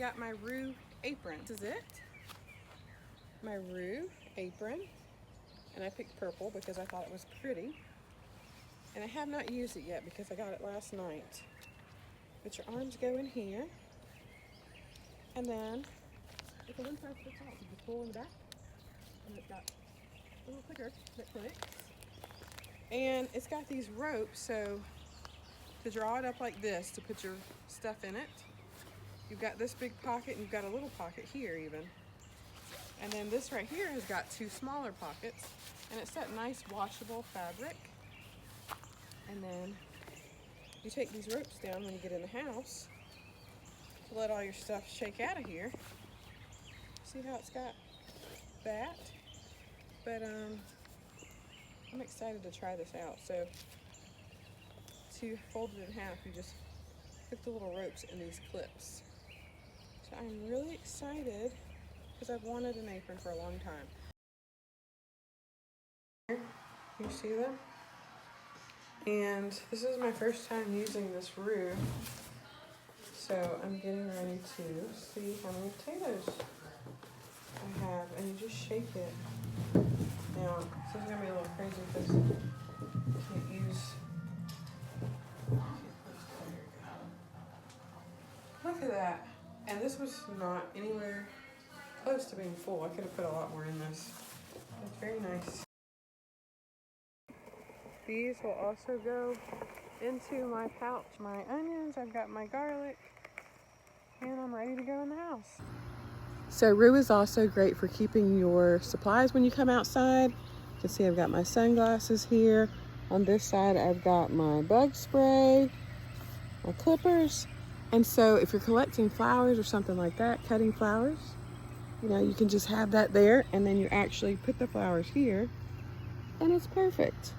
got my Rue apron. This is it. My Rue apron. And I picked purple because I thought it was pretty. And I have not used it yet because I got it last night. But your arms go in here. And then, it's a one-size fits all. You just pull in the back. And it's got a little clicker that connects. And it's got these ropes, so to draw it up like this, to put your stuff in it. You've got this big pocket, and you've got a little pocket here even. And then this right here has got two smaller pockets, and it's that nice washable fabric. And then you take these ropes down when you get in the house to let all your stuff shake out of here. See how it's got that? But I'm excited to try this out. So to fold it in half, you just put the little ropes in these clips. So I'm really excited because I've wanted an apron for a long time. Here, you see them? And this is my first time using this Rue. So I'm getting ready to see how many potatoes I have, and you just shake it. Now, this is gonna be a little crazy because you can't use. Look at that. And this was not anywhere close to being full. I could have put a lot more in this. It's very nice. These will also go into my pouch. My onions, I've got my garlic, and I'm ready to go in the house. So Rue is also great for keeping your supplies when you come outside. You can see I've got my sunglasses here. On this side, I've got my bug spray, my clippers. And so if you're collecting flowers or something like that, cutting flowers, you know, you can just have that there, and then you actually put the flowers here, and it's perfect.